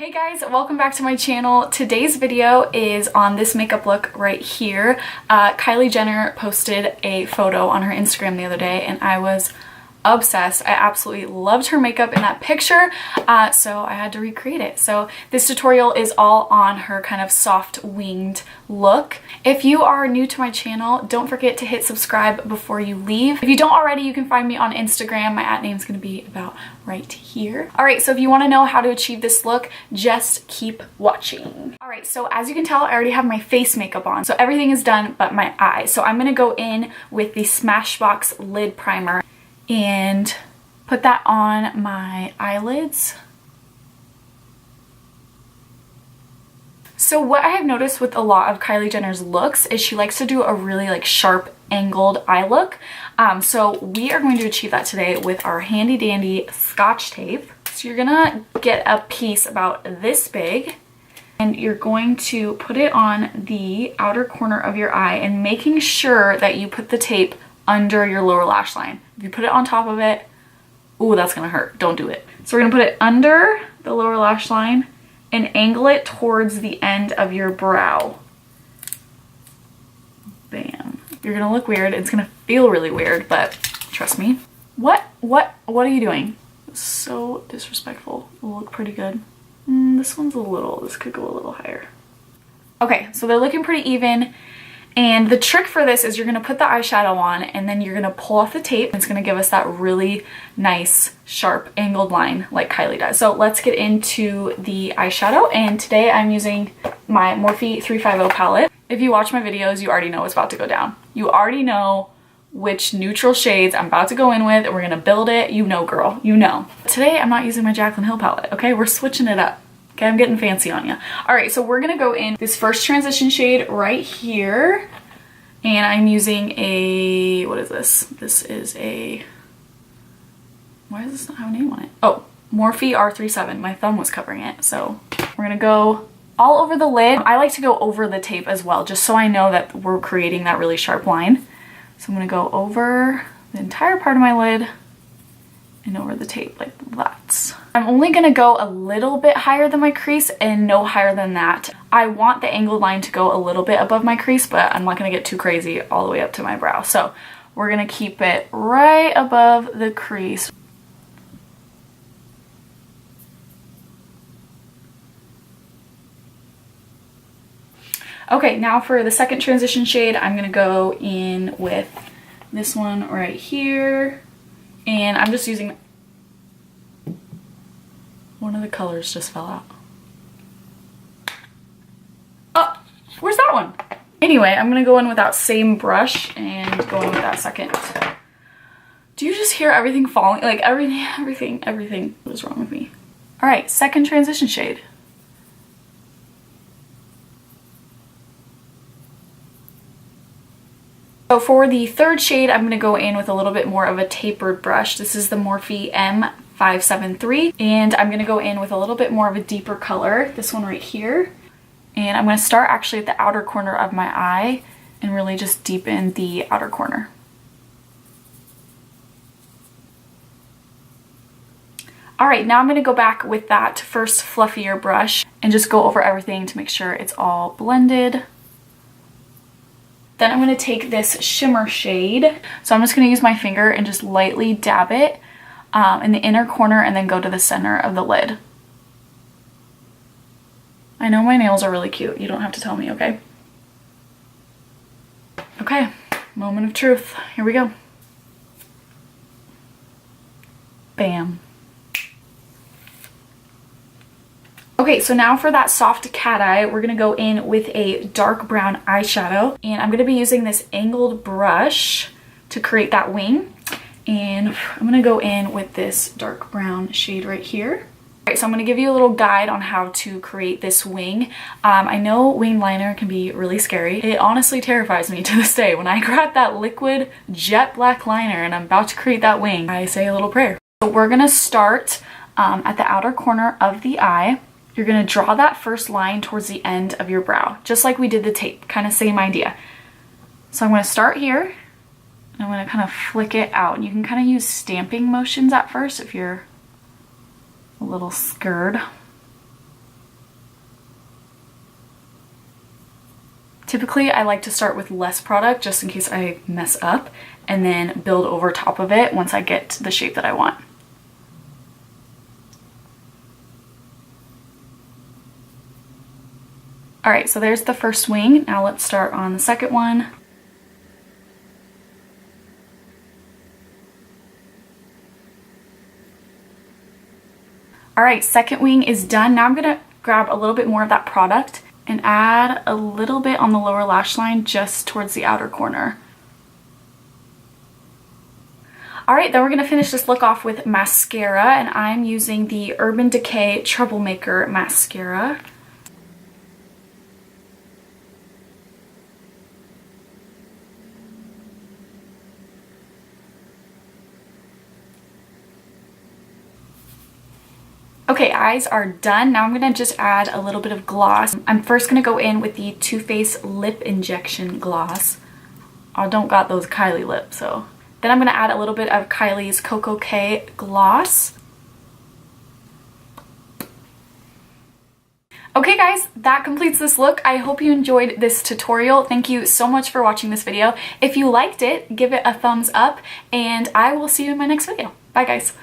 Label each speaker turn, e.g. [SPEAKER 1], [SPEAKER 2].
[SPEAKER 1] Hey guys, welcome back to my channel. Today's video is on this makeup look right here. Kylie Jenner posted a photo on her Instagram the other day and I was obsessed. I absolutely loved her makeup in that picture, so I had to recreate it. So this tutorial is all on her kind of soft winged look. If you are new to my channel, don't forget to hit subscribe before you leave. If you don't already, you can find me on Instagram. My @ name is going to be about right here. Alright, so if you want to know how to achieve this look, just keep watching. Alright, so as you can tell, I already have my face makeup on, so everything is done but my eyes. So I'm going to go in with the Smashbox Lid Primer and put that on my eyelids. So what I have noticed with a lot of Kylie Jenner's looks is she likes to do a really like sharp angled eye look. So we are going to achieve that today with our handy dandy Scotch tape. So you're gonna get a piece about this big and you're going to put it on the outer corner of your eye and making sure that you put the tape under your lower lash line. If you put it on top of it, ooh, that's gonna hurt. Don't do it. So we're gonna put it under the lower lash line and angle it towards the end of your brow. Bam. You're gonna look weird. It's gonna feel really weird, but trust me. What are you doing? So disrespectful. It'll look pretty good. This one's this could go a little higher. Okay, so they're looking pretty even. And the trick for this is you're going to put the eyeshadow on and then you're going to pull off the tape. It's going to give us that really nice, sharp, angled line like Kylie does. So let's get into the eyeshadow. And today I'm using my Morphe 350 palette. If you watch my videos, you already know what's about to go down. You already know which neutral shades I'm about to go in with and we're going to build it. You know, girl, you know. Today I'm not using my Jaclyn Hill palette, okay? We're switching it up. Okay, I'm getting fancy on you. All right, so we're gonna go in this first transition shade right here. And I'm using a, what is this? This is a, why does this not have a name on it? Oh, Morphe R37. My thumb was covering it. So we're gonna go all over the lid. I like to go over the tape as well, just so I know that we're creating that really sharp line. So I'm gonna go over the entire part of my lid and over the tape like that. I'm only gonna go a little bit higher than my crease and no higher than that. I want the angled line to go a little bit above my crease, but I'm not gonna get too crazy all the way up to my brow. So we're gonna keep it right above the crease. Okay, now for the second transition shade, I'm gonna go in with this one right here. And I'm just using, one of the colors just fell out. Oh, where's that one? Anyway, I'm gonna go in with that same brush and go in with that second. Do you just hear everything falling? Like everything was wrong with me. All right, second transition shade. So for the third shade, I'm going to go in with a little bit more of a tapered brush. This is the Morphe M573, and I'm going to go in with a little bit more of a deeper color, this one right here. And I'm going to start actually at the outer corner of my eye and really just deepen the outer corner. Alright, now I'm going to go back with that first fluffier brush and just go over everything to make sure it's all blended. Then I'm going to take this shimmer shade. So I'm just going to use my finger and just lightly dab it in the inner corner and then go to the center of the lid. I know my nails are really cute. You don't have to tell me, okay? Okay, moment of truth. Here we go. Bam. Okay, so now for that soft cat eye, we're gonna go in with a dark brown eyeshadow, and I'm gonna be using this angled brush to create that wing. And I'm gonna go in with this dark brown shade right here. Alright, so I'm gonna give you a little guide on how to create this wing. I know wing liner can be really scary. It honestly terrifies me to this day. When I grab that liquid jet black liner and I'm about to create that wing, I say a little prayer. So we're gonna start at the outer corner of the eye. You're going to draw that first line towards the end of your brow, just like we did the tape, kind of same idea. So I'm going to start here, and I'm going to kind of flick it out. And you can kind of use stamping motions at first if you're a little scared. Typically, I like to start with less product just in case I mess up and then build over top of it once I get the shape that I want. All right, so there's the first wing. Now let's start on the second one. All right, second wing is done. Now I'm gonna grab a little bit more of that product and add a little bit on the lower lash line just towards the outer corner. All right, then we're gonna finish this look off with mascara, and I'm using the Urban Decay Troublemaker mascara. Okay, eyes are done. Now I'm gonna just add a little bit of gloss. I'm first gonna go in with the Too Faced Lip Injection Gloss. I don't got those Kylie lips, so. Then I'm gonna add a little bit of Kylie's Koko gloss. Okay guys, that completes this look. I hope you enjoyed this tutorial. Thank you so much for watching this video. If you liked it, give it a thumbs up, and I will see you in my next video. Bye guys.